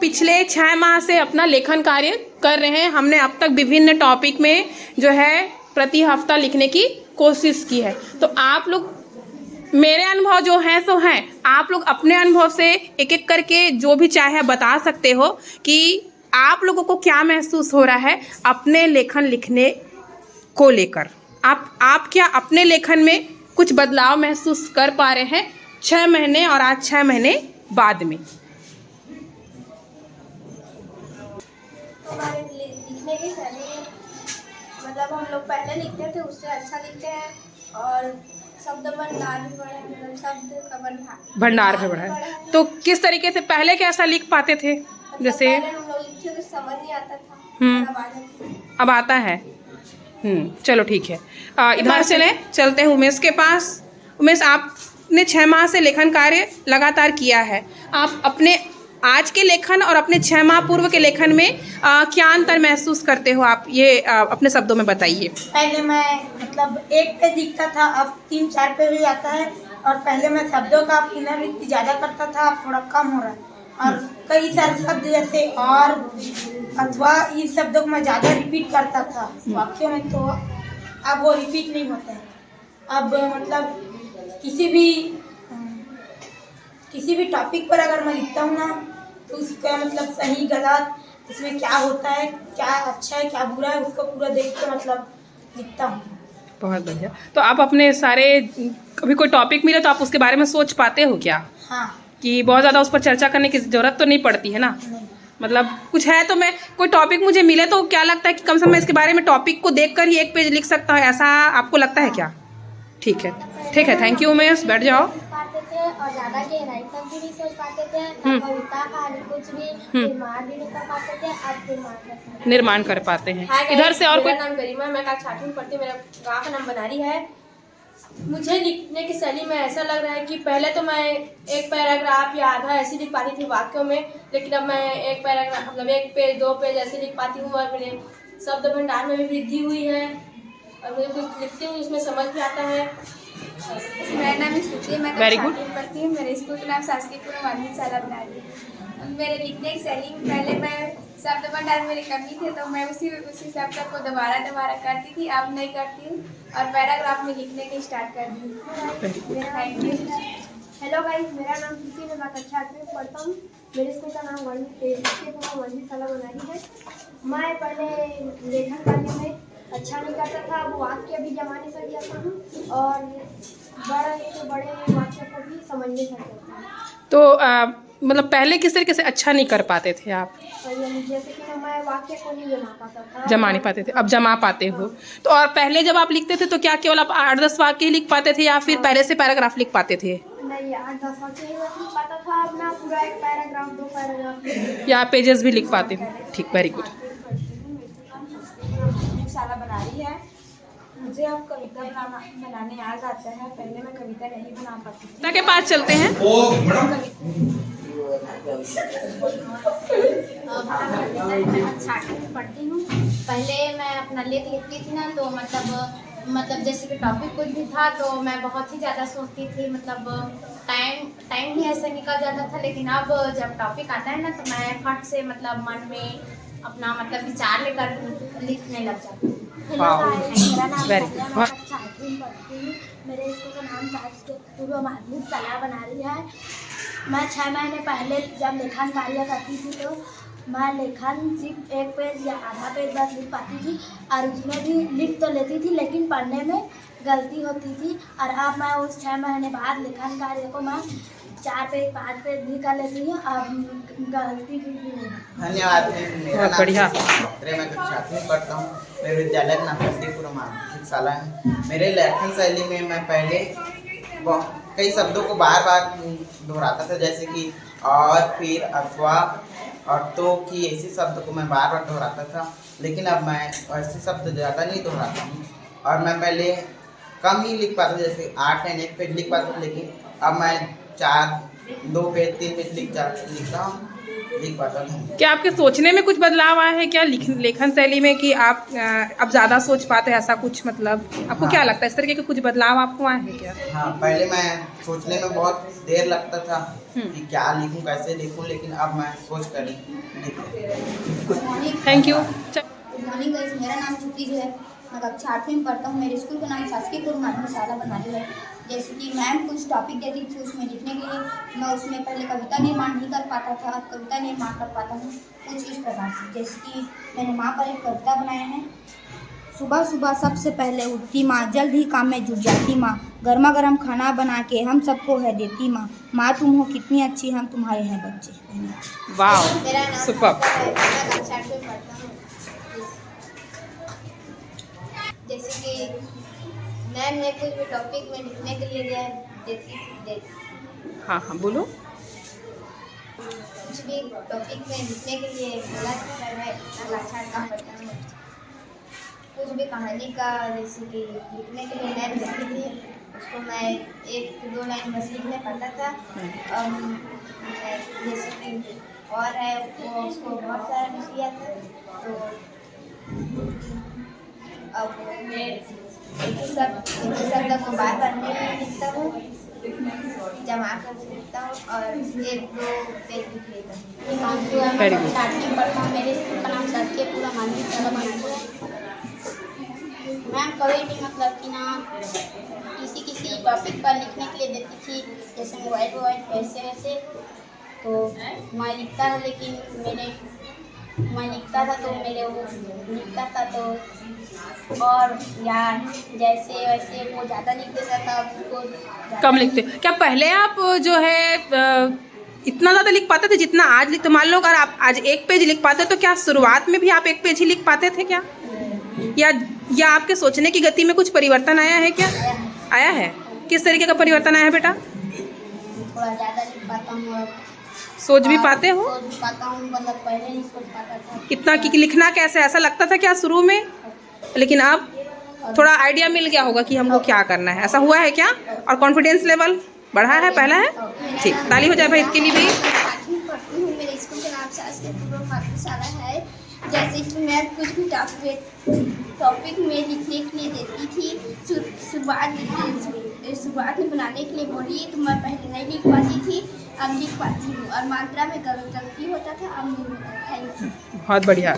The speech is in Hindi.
पिछले 6 माह से अपना लेखन कार्य कर रहे हैं। हमने अब तक विभिन्न टॉपिक में जो है प्रति हफ्ता लिखने की कोशिश की है। तो आप लोग, मेरे अनुभव जो हैं सो हैं, आप लोग अपने अनुभव से एक एक करके जो भी चाहे बता सकते हो कि आप लोगों को क्या महसूस हो रहा है अपने लेखन लिखने को लेकर। आप क्या अपने लेखन में कुछ बदलाव महसूस कर पा रहे हैं 6 महीने और आज 6 महीने बाद में? हमारे लिखने की शैली, मतलब हम लोग पहले लिखते थे उससे अच्छा लिखते हैं, और शब्द भंडार भी बढ़ा है, मतलब शब्द का भंडार भी बढ़ा है। तो किस तरीके से पहले कैसा लिख पाते थे? मतलब जैसे पहले हम लोग लिखते थे समझ नहीं आता था, और अब आ जाता है। अब आता है। चलो ठीक है। इधर चलते हैं उमेश के पास। उमेश, आपने 6 माह से लेखन कार्य लगातार किया है। आप अपने आज के लेखन और अपने 6 माह पूर्व के लेखन में क्या अंतर महसूस करते हो? आप ये अपने शब्दों में बताइए। पहले मैं मतलब एक पेज दिखता था, अब 3-4 पेज हो जाता है। और पहले मैं शब्दों का पुनरावृत्ति ज़्यादा करता था, अब थोड़ा कम हो रहा है। और कई सारे शब्द जैसे और, अथवा, इन शब्दों को मैं ज़्यादा रिपीट करता था वाक्यों में, तो अब वो रिपीट नहीं होता है। अब मतलब किसी भी टॉपिक पर अगर मैं लिखता हूँ ना, तो उसका मतलब सही गलत, इसमें क्या होता है, क्या अच्छा है क्या बुरा है, उसको पूरा देख के मतलब लिखता हूँ। बहुत बढ़िया। तो आप अपने सारे, कभी कोई टॉपिक मिले तो आप उसके बारे में सोच पाते हो क्या? हाँ। कि बहुत ज़्यादा उस पर चर्चा करने की ज़रूरत तो नहीं पड़ती है ना? नहीं। मतलब कुछ है तो मैं, कोई टॉपिक मुझे मिले तो क्या लगता है कि कम से कम मैं इसके बारे में टॉपिक को देखकर ही एक पेज लिख सकता हूँ, ऐसा आपको लगता है क्या? ठीक है, ठीक है, थैंक यू उमेश, बैठ जाओ। पाते थे और ज़्यादा गहराई तक भी नहीं सोच पाते थे, ना कविता कहानी कुछ भी निर्माण भी नहीं कर पाते थे। अब निर्माण कर पाते हैं। इधर से और कोई? मेरा नाम गरिमा, मैं कक्षा 8 में पढ़ती हूँ, मेरा गाँव का नाम बनारी है। मुझे लिखने की शैली में ऐसा लग रहा है कि पहले तो मैं एक पैराग्राफ या आधा ऐसे लिख पाती थी वाक्यों में, लेकिन अब मैं एक पैराग्राफ मतलब 1 पेज 2 पेज ऐसे लिख पाती हूँ, और मेरे शब्द भंडार में भी वृद्धि हुई है, और मुझे कुछ लिखती हूँ उसमें समझ भी आता है। मेरा नाम स्तुति है, मैं Very कक्षा good. 8 में पढ़ती हूँ। मेरे स्कूल का नाम शासकीय माध्यमिक शाला बनारी है। मेरे लिखने की शैली में पहले मैं शब्द भंडार मेरी कमी थे, तो मैं उसी शब्द को दोबारा करती थी, अब नहीं करती हूँ, और पैराग्राफ में लिखने की स्टार्ट कर दी। Thank you. हेलो गाइस, मेरा नाम स्तुति है, मैं कक्षा 8 में पढ़ता हूँ। मेरे स्कूल का नाम माध्यमिक शाला बनारी है। मैं पहले लेखन करने में अच्छा नहीं करता था, अब वाक्य भी जमा नहीं कर जाता हूँ, और बड़े से बड़े वाक्य को भी समझ नहीं कर जाता हूँ। तो मतलब पहले किस तरीके से अच्छा नहीं कर पाते थे आप? जैसे कि मैं वाक्य को नहीं जमा पाता था, जमा नहीं पाते थे, अब जमा पाते हो। तो और पहले जब आप लिखते थे तो क्या केवल आप 8-10 वाक्य ही लिख पाते थे या फिर पहले से पैराग्राफ लिख पाते थे? नहीं, 8-10 वाक्य ही लिख पाता था, अब मैं पूरा 1 पैराग्राफ 2 पैराग्राफ या पेजेस भी लिख पाते हो? ठीक, वेरी गुड। शाला बना रही है। मुझे अब कविता बनाने आ जाता है, पहले मैं कविता नहीं बना पाती थी। के पास चलते हैं। पढ़ती हूँ। पहले मैं अपना लेख लिखती थी ना, तो मतलब जैसे कि टॉपिक कुछ भी था तो मैं बहुत ही ज़्यादा सोचती थी, मतलब टाइम ही ऐसे निकल जाता था। लेकिन अब जब टॉपिक आता है ना, तो मैं फट से मतलब मन में अपना मतलब विचार लेकर लिखने लग जाती हूँ। मेरा नाम Very है, मैं कक्षा 8 में पढ़ती हूँ। मेरे स्कूल का नाम शासकीय माध्यमिक शाला बनारी है। मैं 6 महीने पहले जब लेखन कार्य करती थी, तो मैं लेखन सिर्फ 1 पेज या आधा पेज बस लिख पाती थी, और उसमें भी लिख तो लेती थी, लेकिन पढ़ने में गलती होती थी। और अब मैं उस 6 महीने बाद लेखन कार्य को मैं 4 पेज 5 पेज भी कर लेती हूँ, अब गलती भी नहीं। धन्यवाद। मेरा नाम मैं कक्षा 8 में पढ़ता हूँ। मेरे विद्यालय का नाम शासकीय माध्यमिक शाला है। मेरे लेखन शैली में मैं पहले कई शब्दों को बार बार दोहराता था, जैसे कि और, फिर, अथवा और तो की ऐसे शब्द को मैं बार बार दोहराता था, लेकिन अब मैं ऐसे शब्द ज़्यादा नहीं दोहराता हूँ। और मैं पहले कम ही लिख पाता, जैसे 8 या 1 पेज लिख पाता, लेकिन अब मैं 2 पेज 3 पेज लिखता हूँ। लिख पाता था। क्या आपके सोचने में कुछ बदलाव आया है क्या लेखन शैली में, कि आप अब ज़्यादा सोच पाते हैं, ऐसा कुछ मतलब आपको हाँ। क्या लगता है, इस तरीके के कुछ बदलाव आपको आए हैं क्या? हाँ, पहले मैं सोचने में बहुत देर लगता था हम्म। कि क्या लिखूं, कैसे लिखूं, लेकिन अब मैं सोच कर लिख। Thank you. Good morning guys, मेरा नाम ज्योति है। मैं कक्षा 8वीं में पढ़ता हूँ। मेरे स्कूल का नाम शासकीय पूर्व माध्यमिक शाला बनाली है। जैसे कि मैम कुछ टॉपिक देती थी उसमें लिखने के लिए, मैं उसमें पहले कविता निर्माण नहीं कर पाता था, अब कविता निर्माण कर पाता हूँ कुछ इस प्रकार से। जैसे कि मैंने माँ पर एक कविता बनाया है। सुबह सुबह सबसे पहले उठती माँ, जल्द ही काम में जुट जाती माँ, गर्मा गर्म खाना बना के हम सबको है देती माँ, माँ तुम हो कितनी अच्छी, हम तुम्हारे हैं बच्चे। वाह, मेरा नाम सुपर। मैं कक्षा 8 में पढ़ता हूँ। जैसे कि मैम ने कुछ भी टॉपिक में लिखने के लिए देती हाँ हाँ बोलो। कुछ भी टॉपिक में लिखने के लिए बोला जाता है, मैं कक्षा 8 में पढ़ता हूँ। कुछ भी कहानी का जैसे कि लिखने के लिए मैम लिखती थी, उसको मैं 1-2 लाइन बस लिखने पाता था। जैसे कि और है वो उसको बहुत सारा लिख लिया था, तो अब मैं एक ही शब्द को बार बार नहीं लिखता हूँ, जमा कर लिखता हूँ और 1-2 पेज लिख लेता हूँ। Very good. पढ़ता हूँ। मेरे स्कूल का नाम शासकीय पूर्व माध्यमिक शाला बनाली है। मैम कभी भी मतलब कि ना किसी टॉपिक पर लिखने के लिए देती थी, जैसे मोबाइल वैसे वैसे, तो मैं लिखता था, लेकिन मैं लिखता था तो मेरे वो लिखता था तो और या जैसे वैसे वो ज़्यादा लिख देता था, उसको कम लिखते क्या? पहले आप जो है इतना ज़्यादा लिख पाते थे जितना आज लिखते? मान लो अगर आप आज 1 पेज लिख पाते तो क्या शुरुआत में भी आप 1 पेज ही लिख पाते थे क्या? या आपके सोचने की गति में कुछ परिवर्तन आया है क्या? आया है। किस तरीके का परिवर्तन आया है बेटा? थोड़ा ज़्यादा लिख पाता हूँ और सोच भी पाते हो? सोच भी पाता हूँ, मतलब पहले नहीं सोच पाता था। इतना कि लिखना कैसे, ऐसा लगता था क्या शुरू में? लेकिन अब थोड़ा आइडिया मिल गया होगा कि हमको क्या करना है, ऐसा हुआ है क्या? और कॉन्फिडेंस लेवल बढ़ा है, पहला है? ठीक, ताली हो जाए भाई इसके लिए भी। आठवीं में पढ़ती हूँ। मेरे स्कूल का नाम शासकीय पूर्व माध्यमिक शाला है। जैसे कि मैं कुछ भी टॉपिक में लिखने के लिए देती थी, शुरुआत में बनाने के लिए बोली तो मैं पहले नहीं लिख पाती थी, अब लिख पाती हूँ, और मात्रा में गलती होता था, अब नहीं होता। Thank you. बहुत बढ़िया।